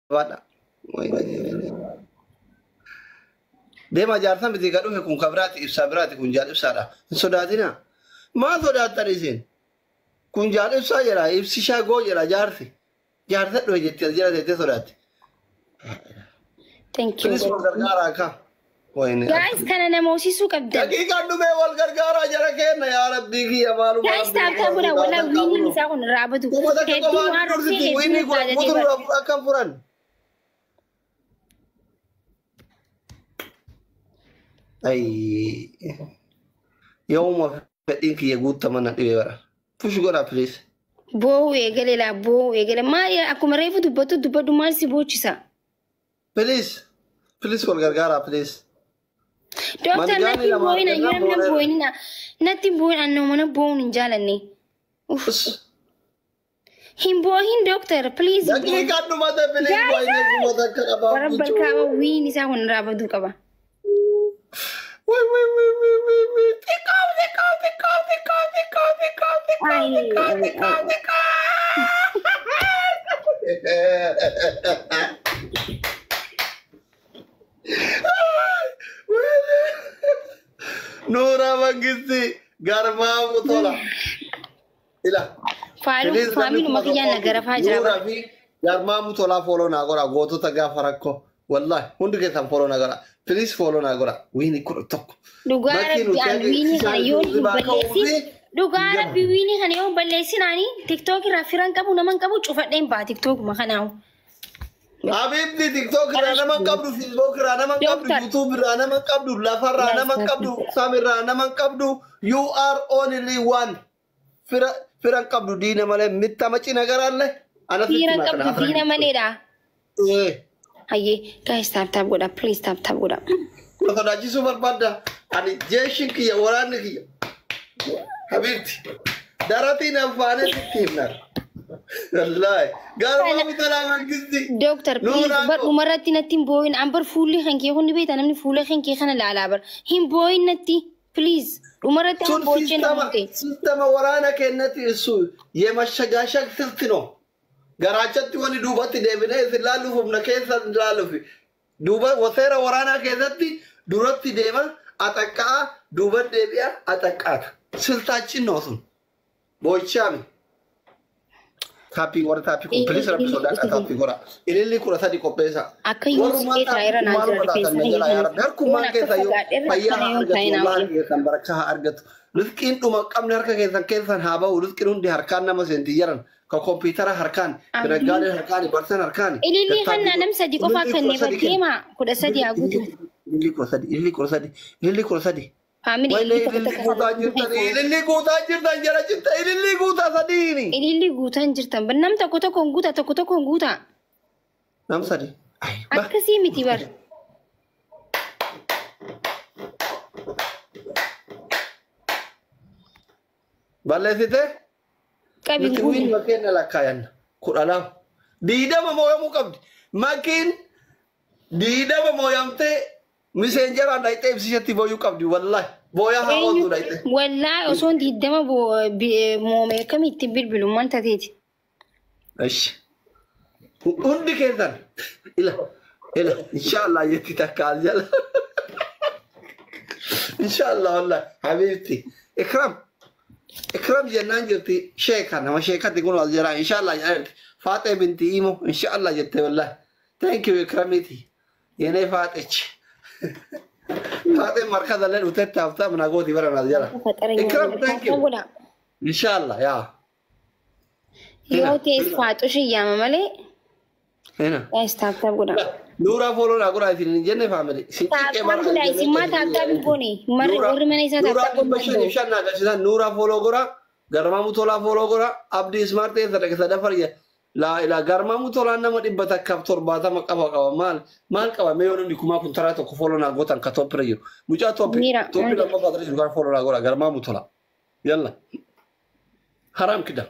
Vada. Deema jaarsan biti ka dhufe kun kabraati ibsaa biraati kun jaal ibsaadha. Hin sodaatina. Maal sodaattan isin? Kun jaal ibsaa jedha ibsi shaagoo jedha jaarsi. Jaarsa dhufe jetti as jala teessee sodaatti. Thank you. Kunis wal gargaaraa akka. Guys, kana nama hoosisuu qabdan. Daqiiqaan dhumee wal gargaaraa jala kenna yaa rabbii kiyya maaluma. Guys, taabtaa buna wala wiiniin isaa kun raabatu. Hedduu waan dhufee hedduu taajajee akkam furan. Ay, yooma fedhiin kiyya guutamana dhibee bara. Push godhaa please. Boo eegale laa boo eegale maali akkuma reefu dubbadhu maal si bochisa. Please, please wal gargaaraa please. Doctor natti booyina yoo namni booyina natti booyina annoo mana boon hin jaalanne. Hin boohin doctor please. Daqiiqaan dhumate please booyina dhumate akka qabaa. Warabbal kaaba wiin isaa kun raabatu qaba. Nura Mangisti Garma Mutola. Ila. Family makiyaan nagara fajira. Nura fi Garma Mutola follow nagora go to taga farakko. Wallahi hundi kesan follow nagora. Please follow nagora. Wini kuro tokko. Dhugaara bi'aan wiini kana yoo hin balleessin dhugaara wiini kana yoo hin balleessin ani TikTok irraa firan qabu naman qabu cufadheen baa TikTok ma kanaawu. Habibti TikTok irraa naman qabdu Facebook irraa naman qabdu YouTube irraa naman qabdu lafa irraa naman qabdu Sam irraa naman qabdu you are only one. Firan qabdu diina malee mitta maci nagaraalle. Firan qabdu diina maleedha. Hayyee guys tap godha please tap godha. Sodaachisu barbaadda ani jeeshin kiyya waraanni kiyya Habibti daratiin afaanetti himnar wallahi Garma Mutola Mangisti Doctor please bar umarratti natti hin booyin ambar fuulli hankee hundi beeta namni fuula hankee kana laalaa bar hin booyin natti please umarratti hin booyin namni sistema waraana kennati isu yemashagaashag tirtino garaachatti wani duubatti deebinee isin laaluuf humna keessa laaluufi duuba waseera waraanaa keessatti duratti deema atakkaa duuba deebi'a atakkaata siltaachin noosun boo'ichaami taappii warra taappii kun pilis rabbi sodaadha taappii gora ililli kudha sadi qopheessa akka yuusufee taayira naa jira rifeensa harkummaan keessa yoo fayyaa argatu waan keessan barakaa argatu rizqiin dhuma qabne harka keessan haa ba'u rizqiin hundi harkaan nama seenti jaran ka kompiitara harkaan binaggaadeen harkaan barsan harkaan ililli hanna nam sadi qofaa kannee bakkeema kudha sadi haa guutu ililli kudha sadi family ililli guutaa jirtan jara jirta ililli guutaa sadiini ililli guutaan jirtan nam tokko tokkoon guutaa tokko tokkoon guutaa nam sadi akkasii miti bar balleessite qabin guutuu makiin lakkaa'an kudhanaaf diidama mooyamuu qabdi makiin diidama mooyamtee miseenjeraan dhayxee ibsishatti booyuu qabdi wallahi booyaa haa ooltu dhayxee wallahi osoo diidama moomee akkamitti bilbilummaan tateeti Ish. Hundi keessan ila inshallah yetti takka aljala inshallah wallahi habibti ikram jennaan jirti sheeka nama sheekatti kun wal jira inshallah jedhamti Faatee binti Imo inshallah jette wallahi thank you ikramiti yenee Faatechi Faatee markaza leen utetta haftaa mana gooti bara nas jala ikram thank you inshallah yaa yoo tees faatu shiyyaama malee taap godha Nura follow na gura isin jenne family taap godha isin maa taap goone marri warri mana isaa taap godha shanna gashisan Nura follow gura Garma Mutola follow gura Abdi Smart sadaka sadafar ya la ila Garma Mutola nama dibbata kap torbata makaba mal qaba me yono ndikuma kun tara to ko follow na gotan ka top rayo mucha top la ma fadri gura follow na gura Garma Mutola yalla haram kida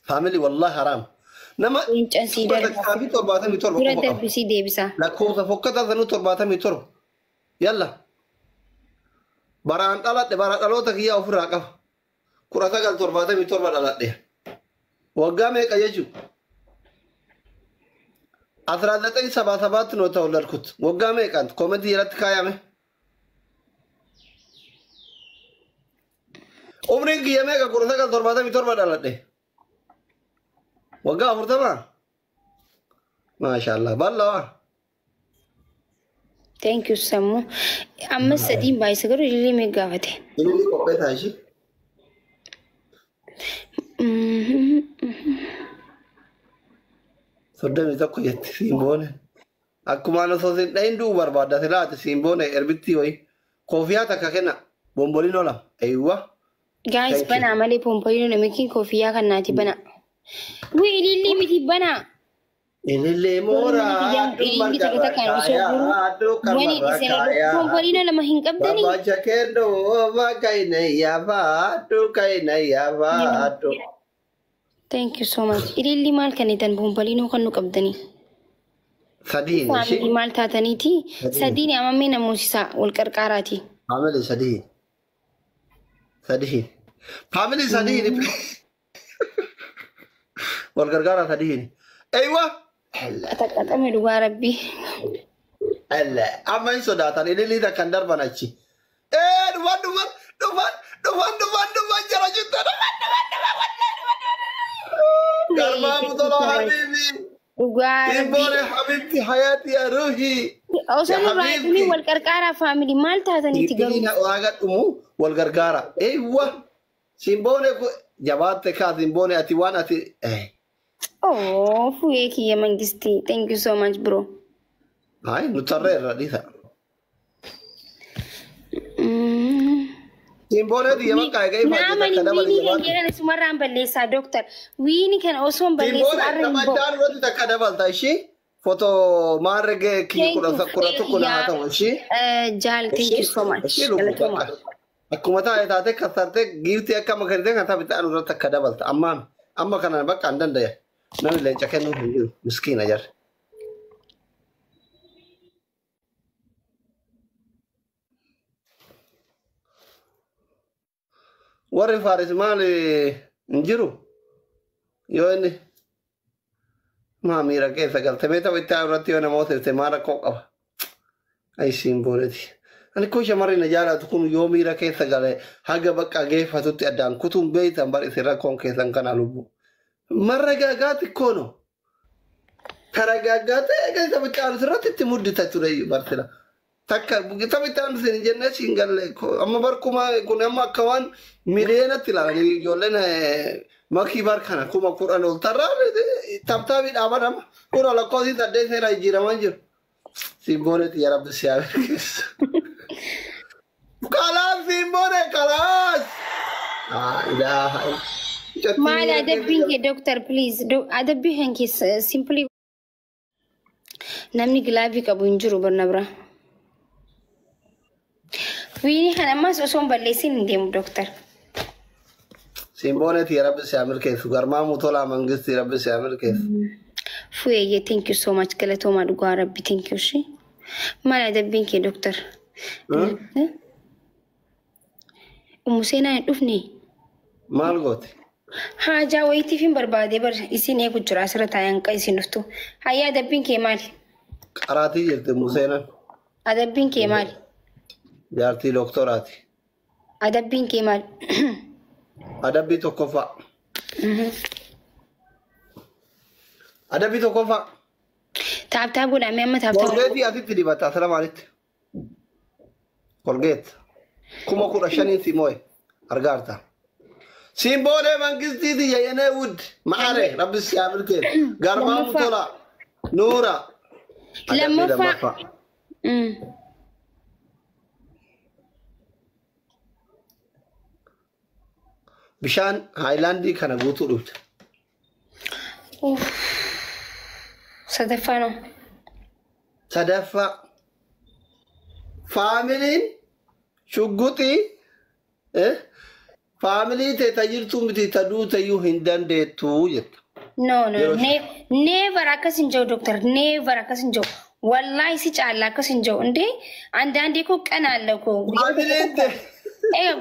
family wallahi haram nama incansi dar kafi torbata mi torba pura darbisi debisa la cosa fokkata zanu torbata mi torba yalla baraan dhalota kiya ofirraa qaba kurata gal torbata mi torba dhaladhe waggaa meeqa jechuun 1977 ነው ተወለድኩት። ወጋሜ ቀንት ኮሜዲ ይራት ካያመ ኦምሪንግ የመጋ ቁርታ ጋር ተርባታ ቢቶር ባዳለደ ወጋ አፍርተማ ማሻአላህ ባላዋ Thank you Samu. Amma sadin bai sagaru lili me gafate. Lili kopeta shi. Soddami tokko jetti simbone. Akkuma no so sin dai ndu barbada tilate simbone erbitti hoy. Kofiya takka kenna bombolino la. Aywa. Guys bana male pompolino ne making kofiya kan nati bana. Wi lili miti bana. Ilille mora wani isena pompolino lama hinkabdani baca kendo makaina yava tu kaina yava tu. Thank you so much. Ililli mal kanitan pompolino kanu kabdani sadini family mal tataniti sadini amame namusisa wal qarqarati family sadini family sadini wal qarqara sadini aywa أتكلم لغة ربي. الله أما إنسو داتان إلي ليدا كندر بناچي. إيه دوان جرا جدا دوان. كرما بطلع حبيبي. إبوري حبيبتي حياتي يا روحي. أوصل رايتني والكركارة فاميلي مالتا تاني تقول. إبني أوغات أمو والكركارة. إيوه. سيمبوني جواب تكا سيمبوني أتيوان أتي. Oh, fueki ya mangisti. Thank you so much, bro. Ay, nutarre radisa. Simbole di yaman kaya gay fadi na kada bali yaman. Wini kan sumaran balesa doctor. Wini kan also balesa arren. Simbole tamadar roti takada balta shi. Foto marge ki kuratu kuna hata shi. Jal, thank you so much. Akkuma taate taate kasarte giifti akka magarite kan taphite anu rota takada balta. Amma kana bakka andan daya. Namni leenca kennu hin jiru miskiina jar. Warri Faaris maali hin jiru yoo inni maa miira keessa galtamee taphittaa irratti yoo namoota ibse maa rakkoo qaba. Ay simbooleti. Ani kun shamarri na jaalatu kun yoo miira keessa gale haga bakka geeffatutti addaan kutuun beeytan bar'ise rakkoon keessan kana lubbu. Marragaagaati kono. Karagaagaate egaa taphichaan irratti itti muddita ture bartila. Takka taphichaan isin jennee siin galle amma barkuma kun amma akka waan miliyoonatti ilaali ijoolleen makii barkana kuma kudhan ol tarraa taphtaabii dhaaban amma kun lakkoofsi saddeet seera jijjiiraman jiru. Simbooneeti yaa rabbi si haa beekeessa. Kalaas simboone kalaas. Ilaaha. Mal adabbiin kee doctor please adabbiin kee simply namni gilaafii qabu hin jiru barna bira. Wini kan ammas osoo hin balleessin hin deemu doctor. Simbooneeti yaa rabbi si haa milkeessu garmaa mutolaa mangisti rabbi si haa milkeessu. Fuye thank you so much galatooma dhugaa rabbi thank you shi. Mal adabbiin kee doctor. Umuseenaa hin dhufne. Maal goote? Haja wayitii fi barbaade bar isin eegu jira asirratti ayaan isin dhuftu. Hayyaa adabbiin kee maali? Qaraatii jirti Museenan. Adabbiin kee maali? Jaartii doktoraati. Adabbiin kee maali? Adabbii tokkoffaa. Adabbii tokkoffaa. Taaptaa godhamee amma taaptaa. Kolgeetii asitti dibata asirra maalitti? Kolgeet. 15,000 simooye argaarta. Simbole mangisti di yene wood maare rabbi siamil ke garma mutola nura lamma bishan Highland kana guutu dhufte sadaffa family shuguti family te tajirtu miti tadu tayu hindan de tu yet. No, never akasinjo doctor, never akasinjo. Wallahi si chala akasinjo. Nde andi ko kanala ko. Family te.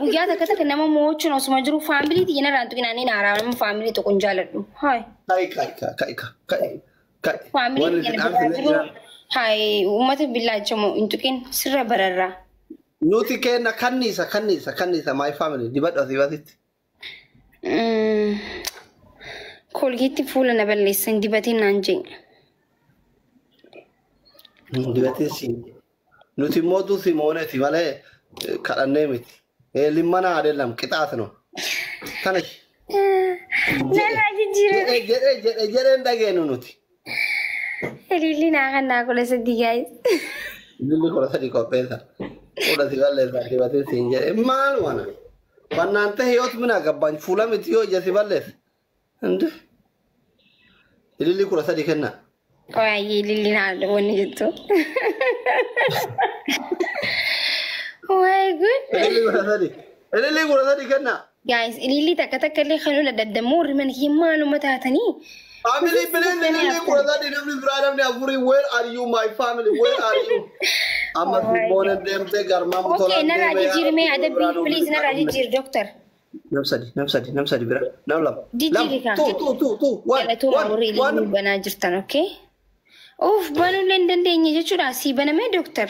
Guyyaa takka nama mo'achuun osuma jiru family ti yana rantu kinani nara family to kunjaaladu. Hai. Family keenya hai ummata billaachamoo intuqin sirra bararraa. Nuti kenna kannisa my family dibadhu asii baasitti. Kolgeetti fuula na balleessan dibatiin naan jenga. Dibatiin si nuti mootu si mooneeti malee kadhannee miti. Limmana adeelam qixaasno. Kana Nana jijjiirame. jedheen dhageenu nuti. Lilli naa kan naa kula sadii guys. Lilli kula sadii qopheessa. Fuula si balleessa dibatiin siin jedhe maal wana. Bannaante hiyoot mina gabbaan fuula miti yoo ija si balleessa. Ande. Lilli kula sadii kenna. Oyaayee lilli naa wanni jettu. Oh my god. Lilli kula sadii kenna. Guys, lilli takka takka illee kan ola daddamoo riman himmaaluma taatanii. Family, please, lilli kula sadii namni biraa namni afurii where are you my family where are you? Amma boona deemtee garmaa mutola. Okay, narraa jijjiirame adabbii please narraa jijjiir doctor. Nam sadi bira. Nam lam. Jijjiiri kaa. Tu. Galatooma warri illee banaa jirtan okay? Uff banuullee hin dandeenye jechuudha sii baname doctor.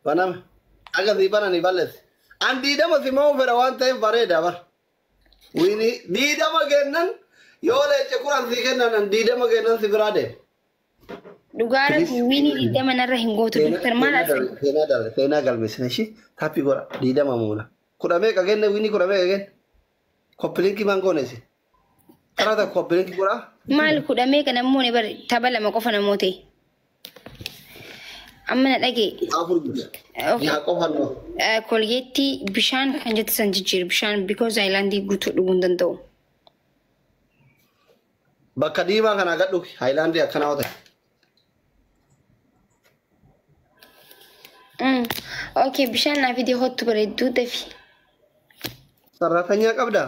Baname. Aga sii bananii balleesse. An diidama si moo fedha waan ta'eef bareeda bar. Wini diidama kennan yoo leeche kuran si kennan an diidama kennan si biraa deema. Dhugaara wini diidama narra hin gootu doctor maal asii? Seenaa galmeessine shi taappi godha diidama muuna. Kudha meeqa kenne wini kudha meeqa kenne? Koppilinki maan goonesi? Karaa takka koppilinki godhaa? Maal kudha meeqa namoonni bari tapha lama qofa namoota. Amma na dhagee. Afur guddaa. Yaa qofa noo. Kolgeetti bishaan kan jettu san jijjiiru bishaan because haayilaandii guutuu dhuguu hin danda'u. Bakka diimaa kana gadhu haayilaandii akkanaa ta'e. Okay, bishaan naa fidee hottu bareedduu dafi. Sarrafanyaa qabdaa?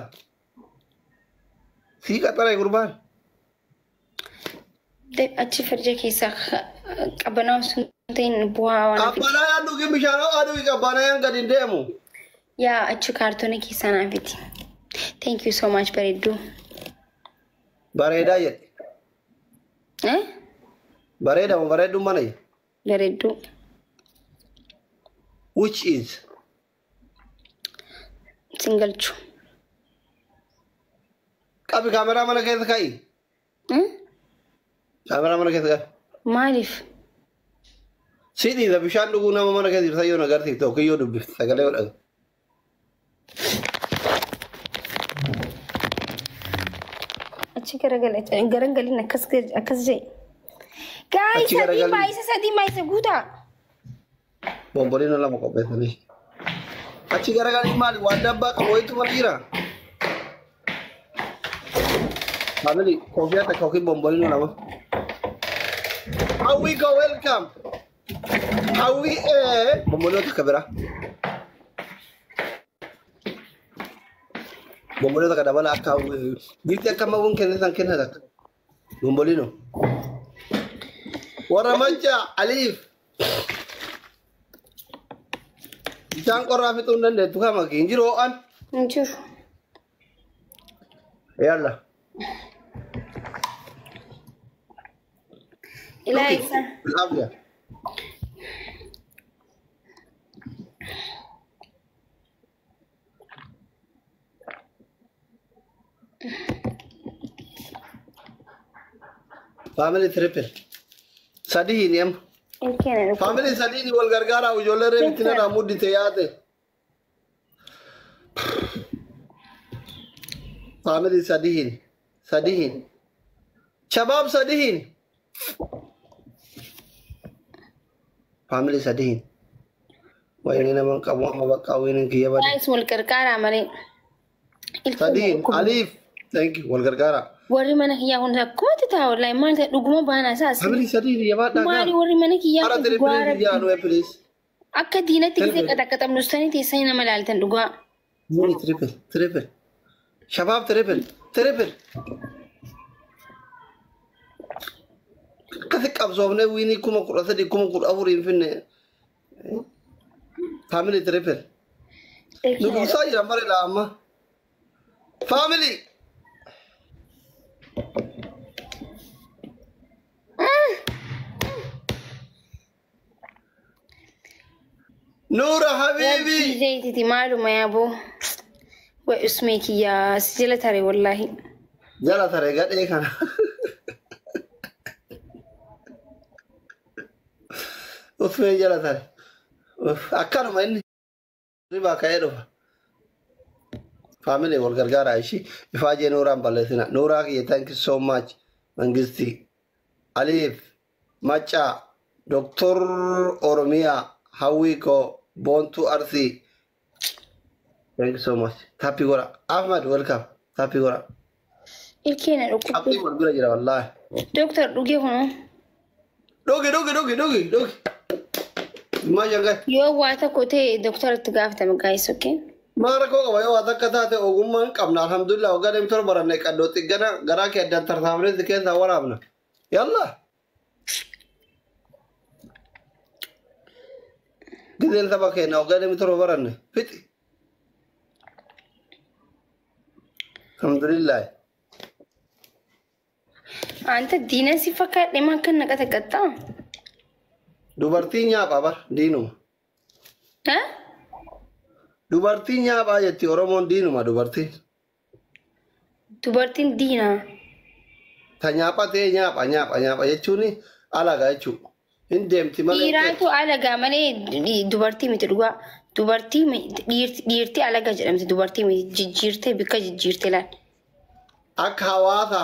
Sii qaxaree gurbaan? Achi farja keessaa qabanaa sun ta'in bu'aa waan hafe. Qabbanaa yaaddu ki bishaan aduu qabbanaa yaan gadi hin deemu. Yaa achi kaartoona keessaa naa fidi. Thank you so much bareedduu. Bareedaa jedhe. Bareeda moo bareedduu mana jedhe? Bareedduu. Which is? Singalchu. Qabi kaameraa mana keessa ka'i. Kaameraa mana keessa ka'i. Maaliif? Sidhiidha bishaan dhuguu nama mana keessa jirta yoo nagarsiifte yookiin dubbifte sagalee godhatu. Achi garagalin akkas jedhe. Gaayii sadii maayisa guutaa. Bombolino lama qopheessanii. Achi garagalin maali waan dabbaa qabu wayitu mana jira. Family, kofiyaa takka yookiin bombolino lama. How we go welcome. How we bombolino takka bira. Bombolino takka dabala akka birti akka mabuun kennisan kenna takka. Bombolino. Warra mancha Aliif. Bishaan qorraa fixuu hin dandeettu kama hin jiru ho'an. Hin jiru. Yalla. Ilaahisa. Lafiya. Family triple. Sadii ni am. Family sadii ni wal gargaara ijoollee reebitti na muddite yaate. Family sadii. Shabab sadii. Family sadii. Wayne naman kamu ama bakawin kiya ba? Guys, wal gargaara malee. Sadii Alif. Thank you wal gargaara. Warri mana kiyyaa kun akkuma tataa wallahi maal ta'e dhuguma baana isaas. Family sadii ya ba dhagaa. Maali warri mana kiyyaa kun gwaara. Please. Akka diinatti gisee qaxaqaxamnu sanii teessanii nama ilaaltan dhugaa. Muni triple. Shabab triple. Kasi qabsoofne wini kuma kudha sadii kuma kudha afur hin finne. Family triple. Nugusaa jira bare amma. Family. Nura habibi. زيتي معلومة يا أبو واسمك يا سجلة ترى والله Jala tare gade kana. Usme jala tare. Akkanuma inni. Riba ka'ee dhufa. Family wal gargaara ishii ifaajee Nuuraan balleessina. Nuuraa kiyya thank you so much. Mangisti. Aliif. Macaa. Doktor Oromiyaa. Hawwiiko. Boontuu Arsii. Thank you so much. Happy gora. Ahmad welcome. Happy gora. الكينا Happy wal bira jira wallahi. دكتور دوجي هنا Dogi. Ma jangai. يو واتا كوتي دكتور تقاف تم قايس أوكي Mara ko kabayo wata kata te ogumman qabna alhamdulillah ogadem tor baranne qadoti gana gara ke addan tartamne ziken ta warabna yalla gidel tabake na ogadem tor baranne fiti alhamdulillah أنت دينا سيفكر لما كنا كتكتا dubartii nyaapha bar diinuma ها dubartii nyaapha jetti oromoon diinuma dubartii دبرتين دينا ta nyaapha ta'e nyaapha jechuun alaga jechuu hin deemti malee dhiiraatu alagaa malee dubartii miti dhugaa dubartii dhiirtii alagaa jedhamti dubartii miti jijjiirtee bikka jijjiirtee laal akka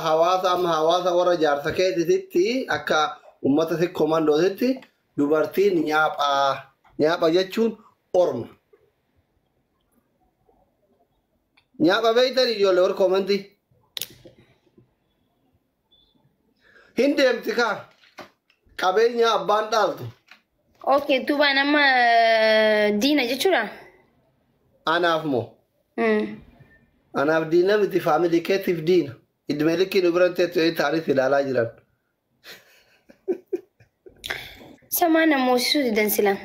hawaasa amma hawaasa warra jaarsa keetitti akka ummata si komandootitti dubartiin nyaapha jechuun orma. Nyaapha beeytan ijoollee warra komantii. Hin deemti kaa qabeenya abbaan dhaaltu. okay duuba nama diina jechuudha Anaaf moo? Anaaf diina miti faamilii keetiif diina. Idmeelikii nu biran teessoo taa'anii ilaalaa jiran. samaa namoosisuu didan silan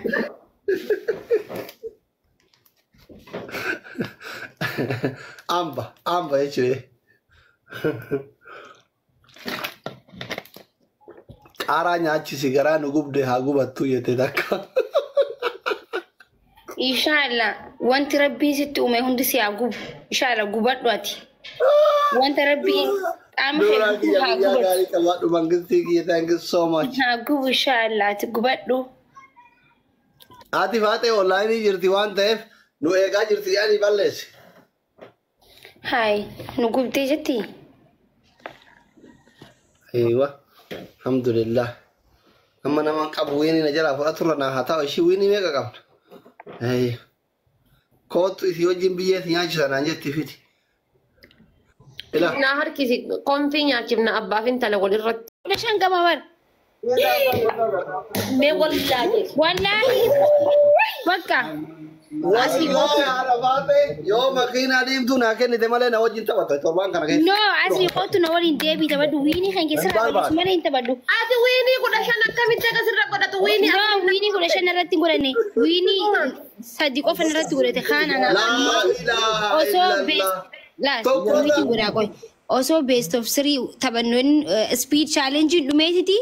Amba jechuudha. Qaaraa nyaachisi garaa nu gubde haa gubattu jette takka. inshallah wanti rabbiin sitti uume hundi si haa gubu inshallah gubadhu ati wanta rabbiin qaama Nuuraa hedduu kiyya haa guyyaa gubatu gaarii qabaadhu mangistii kiyya thank you so much. haa gubu inshallah ati gubadhu Ati faatee onlaayinii jirti waan ta'eef nu eegaa jirti yaani balleessi. haay nu gubdee jetti Eewa alhamdulillah. Amma namaan qabu wiini na jalaa fudhaturra naa haa ta'u ishii wiini meeqa qabna? Kootu isii wajjin biyyeetti nyaachisa naan jetti fiti. Ilaa. Na harkisi konfii nyaachifna abbaaf intala walirratti. kudha shan gama bar Mee wallaahi. wallaahi bakka Wallahi haala faatee yoo makiinaa diimtuu naa kennite malee na wajjin taphata torbaan kana keessa. no asii kootu na waliin deebii tabadhu wiinii kan keessa dhaabatu malee hin tabadhu Ati wiinii 15 akkamitti akkasirra godhatu wiinii no wiinii 15 irratti hin godhanne wiinii 3 qofa irratti godhate kaana na Laa ilaaha osoo illallah. laal wiinii godhaa qoy osoo best of 3 taphannoon speed challenge dhumeetiti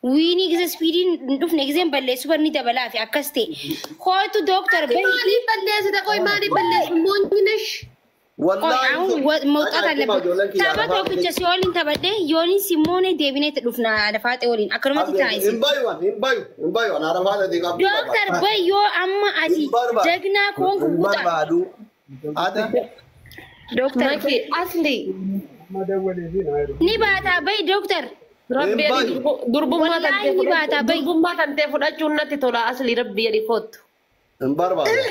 wiinii gisa speediin dhufne giseen balleessu barni dabalaa fi akkas ta'e kootu dooktar bahi maaliif balleessite qoy maaliif balleessu moonyinesh. Wallahi. mawxaat allabbe tapha tokkicha si waliin taphadhe yooniin simmoonee deebinee dhufna lafaaxee waliin akkanumatti taa'isi Hin bayu anaara faatee qabdu. dooktar bahi yoo amma ati jagnaa koonku wuxa barbaadu. Ati. dooktar Maki asli. ni baataa bahi dooktar Rabbi Hin adi durbummaa Wallaahi tantee ni baataa fudhachuu bahi. durbummaa tantee fudhachuun natti tola asli rabbi adi kootu. Hin barbaadu.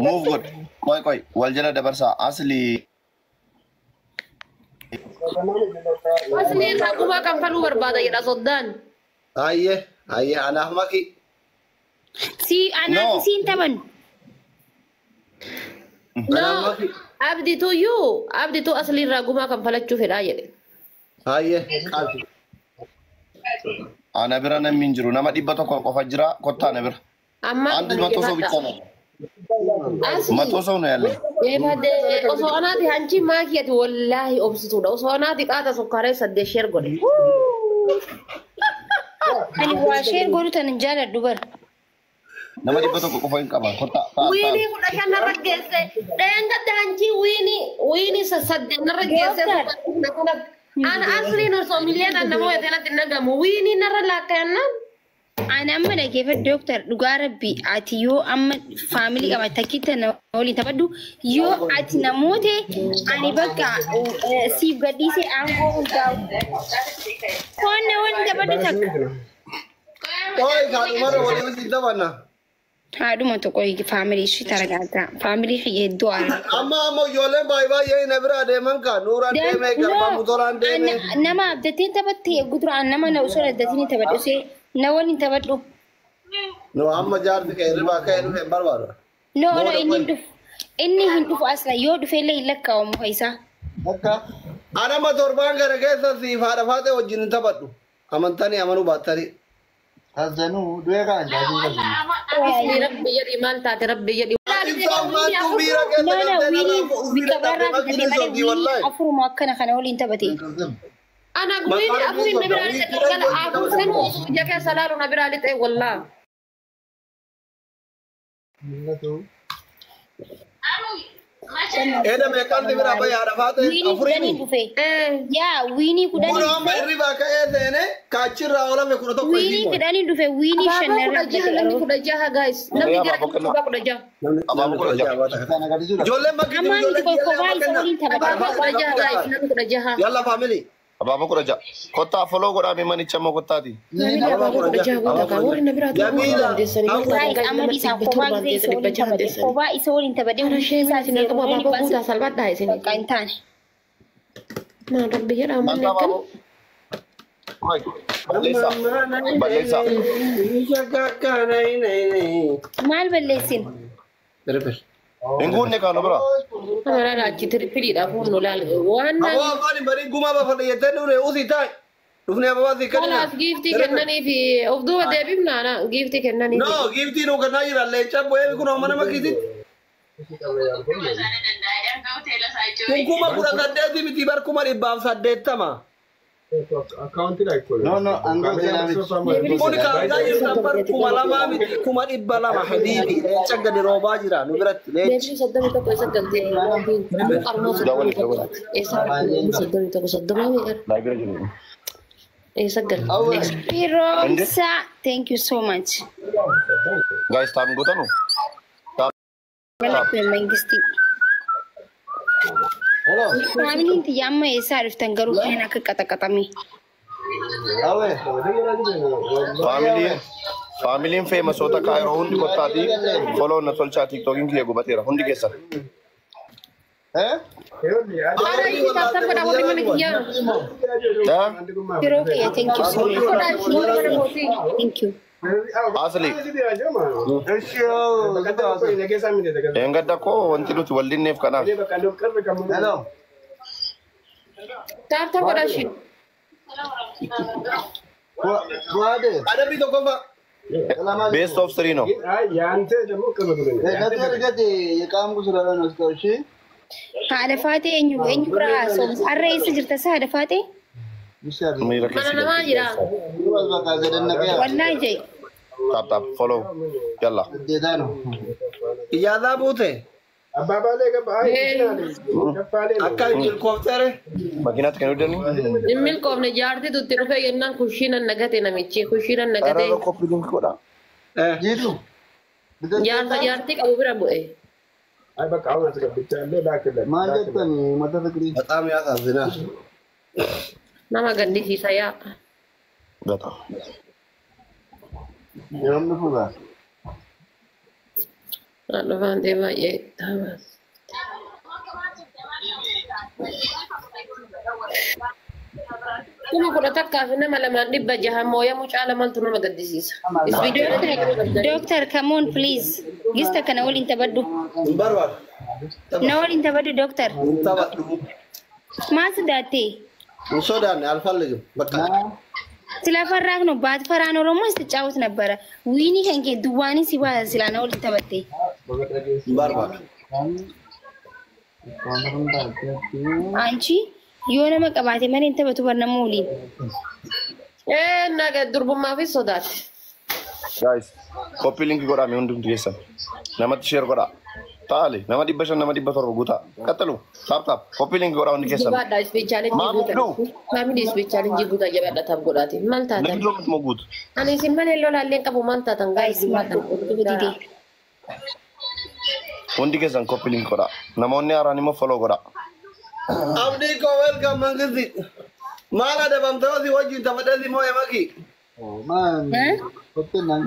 Move good. Koi. Wal jala dabarsa. Asli. Asli irraa gumaa kanfaluu barbaada jedha soddaan. Ayyee anaaf maki. si anaati siin taphannu Anaaf No. maki. Abditu asli irraa gumaa kanfalachuu fedhaa jedhe. Ayyee qabi. Ana bira namni hin jiru. Nama 100 qofa jira. Kottaa ana bira. Amma Anti matosoo bicha na. asli. Matosoo no yalle. Osoo anaati hanchi maakii ati wallaahi obsituudha. Osoo anaati qaata sukkaaree 8 sheer godhe. ani waa sheer godhu tan hin jaaladhu bara Nama di betul kok poin kabar. Kota. Wini kuda kan naragese. Denga danji Wini sasadde naragese. Ana asli no so miliyan anamo yatena tinagamu Wini naralakana. Ana amma da gefe doctor duga rabbi ati yo amma family kama takita na wali tabaddu yo ati namote ani baka si gadi se ango daw kone wani tabaddu tak Oi, kan umar wali usi tabana. hadu mo to koy family shi taragata family hiye doar Amma yole bye bye ye nebra de man ka nura de me garba mudoran de me. nama abdati tabatti gudru annama na usura datini tabaddu se na wani tabaddu No amma jar de ke riba ka enu e barwaro. no inni hindu asla yo du fele ilaka o mo haisa Akka ana ma torban gara ke sa si fara fate wajin tabaddu. Amantani amanu batari. Azanu dua kan jadi kan. Rabbi yadi man ta rabbi yadi. no wini bikabara bikabara wini afuru muakkana kana wali intabati Ana Wini afuri nabirali kala afu sanu jaka salalu nabirali te wallah. Eda me kan de bra ya rafate wini kudani dufe ya wini kudani Kuno amma riba ka ene ka chira wala me kuno to ko wini kudani dufe wini shanara Kuda jaha guys. Nabi jara kuda jaha. Abamu ko ja. Sana kali juga. Jolle makki amma jolle ni ko bai sawin tabati Kuda jaha guys. Nabi kuda jaha. Yalla family. Abamu ko ja. Kota follow ko ami mani chamo kota di. Kuda jaha kuda ka wori nabira tu. guys amma bisa ko bai zai sawin tabati ko bai sawin tabati Ana shesa sini ko baba ko kuda salbat dai sini. kantan Na rabbi yada man Manta kan. babu. Hai. Balesa. mal ballesin Berber. Ingun ne kanu bro. Ana ra ci tripli da fu no lal. Wana Awo mani bari guma ba fa yete nure usi tai. Dufne ba si خلاص kana. جيفتي كنني في أفضل دابي أنا جيفتي كنني No, give ti no kana ira lecha boye kuno mana makiti. Kuma kura kadde miti bar kuma ribam sadetta ma. No no angkat jalan. Kuni ka ga ira bar kuma lama miti kuma ribba lama habibi. Chagga de roba jira no birat le. دابي صدمي تكو سجلتي أرمى صدمي إيه صدمي تكو صدمي Library ni. إيه سجل Pirosa thank you so much Guys, tam ko tanu. wala pe mangisti family inti yamma esa riftan garu kana ka katakatami Awe. Family famous hota kairo hundi kota di. Follow na tolcha TikTok ingi go batera hundi kesa. Eh? أنا إيه تابتر كنا هو بيمن كيا Ya? Pirosa yeah, thank you so much thank you Asli. Esyo. Engadda ko wanti nuti waldinneef kana. Hello. تابتر كنا شيء Buade. Ada bi to ko ba. Best of three no. Kata gati ya kamu sudah lalu sekali. hada fate enyu bra so arre isa jirta sa hada fate Bisa. Mira أنا kesi. ما جرا Luas bakal jadi nak ya. wallahi jay Tap follow. Yalla. Dia dano. Ijada bute. Akka helicopter. Makinat kanu dani. إميل كوم نجارتي تو تروفي ينن خشينا نجاتي نمشي خشينا نجاتي Ara ko pilih ko da. Eh. Gitu. جارتا جارتي كابو برا بوئي Manjat kan mata fikri. Batam yasazinar. nama gandi sih saya Gata. Yang mana pula? Ano ba hindi ba tama kuma kuna takka na malaman dibba jaha moya mo chala mal tuno magadisisa is video doctor come on please gista kana wali tabaddu Barwar. na wali tabaddu doctor Tabaddu. mas date Sodan alfallegum. Bakka. sila farrak no bat farano romo istጫወት ነበረ ዊኒ ከንኬ ዱዋኒ ሲባ ስላ ነው ልተበቴ Barwar. አንቺ የሆነ መቀባቴ ማን እንተበቱ በርነሙ ሊ naga durbu ma fi sodat Guys, copy link godha me hundum keessan. Namatti share godha. Taale, nama dibba shan nama dibba torba guutaa. Qaxalu. Tap. Copy link godha hundi keessan. Jibaadha speech challenge guutaa. Family speech challenge guutaa jabaadha tab godhaati. Maal taatan? Namni doomu mo guutu. Ani isin malee lolaallee qabu maal taatan guys maadhaan. Hundi keessan copy link godha. Namoonni haaraan immoo follow godha. Abdi ko welcome mangizi. Mala da bamtozi wajin tabadasi moyo maki. Oh, man.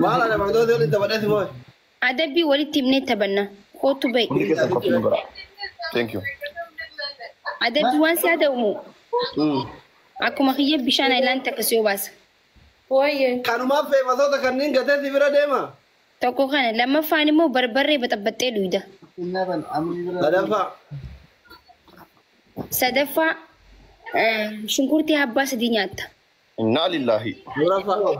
Mala da bamtozi wajin tabadasi moyo. Adabi walitti himnee taphanna. Kootu ba'i. Hundi keessan copy link godha. Thank you. Adabi waan si haa ta'u akkuma kiyya bishaan ayilaan takkas yoo baasa. Wayye. Kanumaaf feemasoota kanneen gateetti bira deema. Tokko kana lammaffaan immoo barbarree baxabbaxxee dhuyda. Sadaffaa. Sadaffaa shunkurtii habbaa sadii nyaatta. Inna lillahi.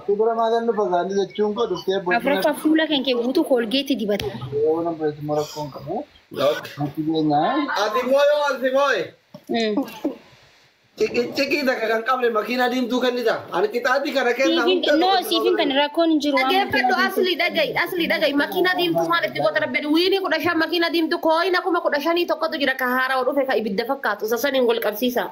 Kudura maalan nu fagaani jechuun ko dhuftee Afuraffaa fuula kan kee guutuu koolgeetti dibata. Wana bees morakkoon qabu. Mati beenya. Ati mooyo. Ciki takka kan qabne makiina diimtuu kennita. Ani qixaatii kana kenna hunda. No, siifin kan rakkoon hin jiru. Dhaggeeffadhu asli dhaga'i makiina diimtuu maal itti goota rabbeedha wiinii 10 makiina diimtuu kooyina 15,000 tokkotu jira ka haaraa dhufe ka ibidda fakkaatu isa saniin wal qabsiisa.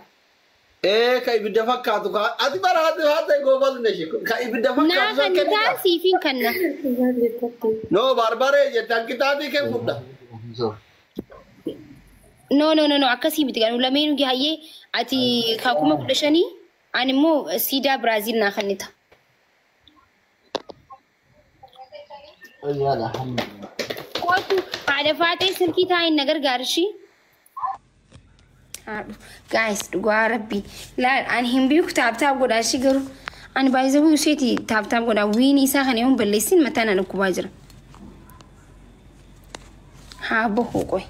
Ka ibidda fakkaatu ka ati bara haata goobal ne shi ka ibidda fakkaatu Naa kan taa siifin kanna. No barbare jettan qixaatii kenn fudha. No akkasii miti kan lameenuu hayyee ati kakuma 15 ani immoo siidaa Biraazil naa kannita. Ayyaala. Kootu haadha faatee silkii taa'in na gargaarshi. Guys dhugaa rabbi laal ani hin beeku taaptaap godhaa shi garuu ani baay'ee isheeti taaptaap godhaa wiini isaa kana yoon balleessin mataan ana kubaa jira. Haa bahuu qoy.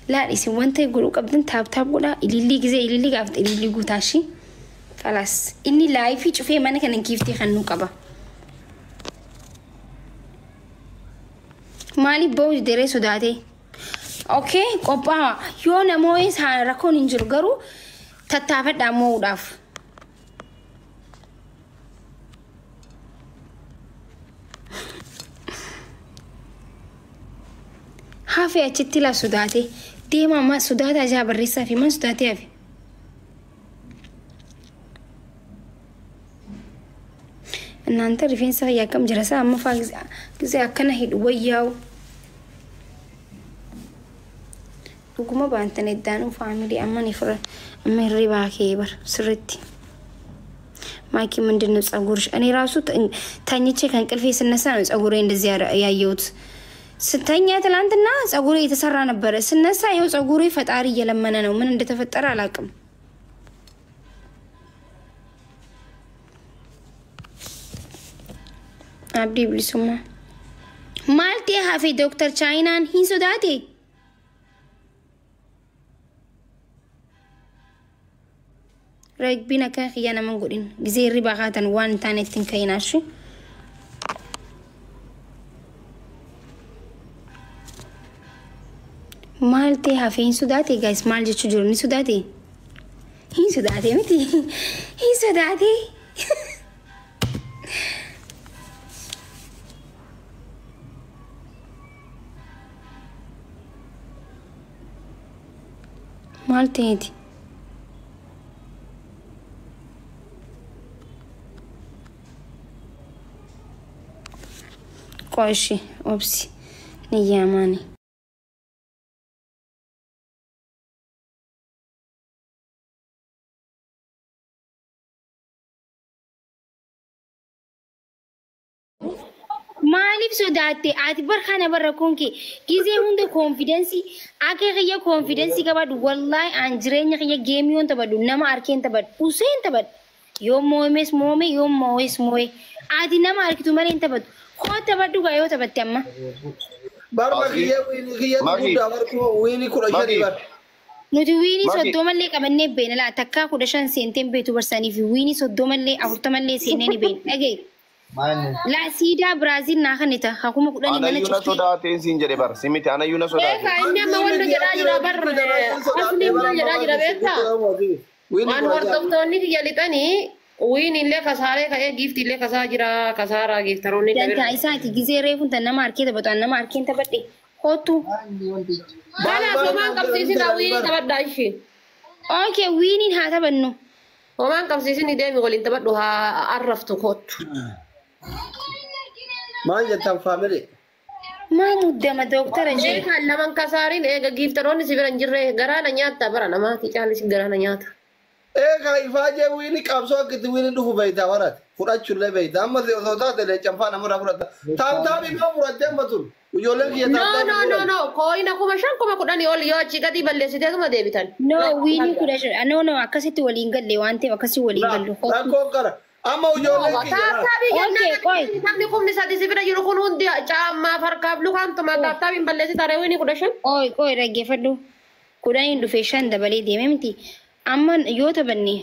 Laal isin wanta godhuu qabdan taaptaap godhaa ilillii gizee ilillii gaafata ilillii guutaa shi. Kalas inni laayifii cufee mana kana giiftee kan nu qaba. Maaliif ba'uu deree sodaatee? Okay, qophaa yoo namoonni rakkoon hin jiru garuu tattaafadhaa moo'uudhaaf. Hafe achitti la sodaatee deema amma sodaataa jaa barreessaa fi man sodaatee hafe. እናንተ rifeensa fayyaa akkam jira isaa amma faa gisee akkana hidhu wayyaa'u. Dhuguma baantan eddaanuu faamilii amma ni fira amma hirribaa kee bar sirriitti. Maakii ምንድን ነው ጸጉርሽ? እኔ ራሱ ተኝቼ ከእንቅልፌ ስነሳ ነው ጸጉሬ እንደዚህ ያየሁት። ስተኛ ትላንትና ጸጉሬ የተሰራ ነበረ። ስነሳ ይኸው ጸጉሬ ፈጣሪ እየለመነ ነው። ምን እንደተፈጠረ አላውቅም። አብዲ ብሊሱማ ማልቴ ሀፌ ዶክተር ቻይናን ሂንሶዳቴ رجبينا كان خيانا من قولين جزير ربا غاتا وان تاني تنكيناشي مالتي هافين سوداتي جايس مال جتشو جروني سوداتي هين سوداتي متي هين سوداتي مالتي هدي قاشي أوبسي نياماني maaliif sodaate ati barkana barra kunki gizee hunda confidence ake khiyya confidence qabadu wallahi an jireenya khiyya game yon tabadu nama arkeen tabad useen tabad yoo moomes moome yoo mooes mooe ati nama arkitu mare tabad ko tabadu ga yoo tabatte amma barba khiyya guddaa barko wiini kula shari bar nuti wiini soddomallee qabannee beena la takka 15 seenten beetu barsanii fi wiini soddomallee 40mallee seeneni been dhagee La sida Brazil na kanita hakuma kudani mana Ana yuna soda tensin jere bar simiti ana yuna soda Ini amma wanda jira bar asli wanda jira beta wan war doktoni ki yalitani Wiin illee kasaaree ka'ee giifti illee kasaa jira kasaaraa giiftaroonni Dantaa isaati gizee reefuun tan nama harkee taphatu nama harkeen taphadhe kootu. Kana somaan qabsiisin wiin taphadhaa ishee. Okay, wiiniin haa taphannu. Somaan qabsiisin deemi waliin taphadhu haa arraftu kootu. Maal jettan faamili? Maa muddama dooktara jee. Kan laman kasaariin eega giiftaroonni si bira hin jirre garaana nyaata bara namaati caalisi garaana nyaata. Eega ifaajee wiini qabsoo akkitti wiini dhufu beeytaa warati. Fudhachuullee beeytaa. Amma osoo taate leeccanfaa namarraa fudhata. Taaptaabii maa fudhattee amma tun? Ijoolleen kiyya taaptaabii. No. Kooyina 5,010 ol yoo achi gadi balleessiteetuma deebitan. No, wiinii 10. No, akkasitti waliin galle waan ta'eef akkasii waliin gallu. Rakkoo qara. Amma ijoolleen kiyya. Taaptaabii jennaan namni kumni sadii si bira jiru kun hundi caammaa farkaaf lukaantuma taaptaabiin balleessitare wiinii 15. Ooy dhaggeeffadhu. 10 dhufee 5 dabalee deeme miti. Amma yoo taphanne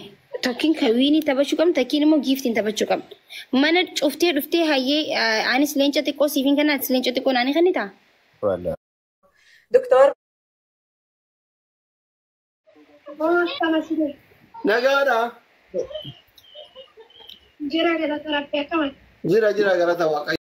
tokkiin kan wiinii taphachuu qabna tokkiin immoo giiftiin taphachuu qabna. Mana cuftee dhuftee hayyee anis leenca xiqqoo siifin kanaatis leenca xiqqoo naanii kan ni ta'a. Doktor. Nagaadha. Jira gara teraapii akkamati? Jira gara tawaaqaa.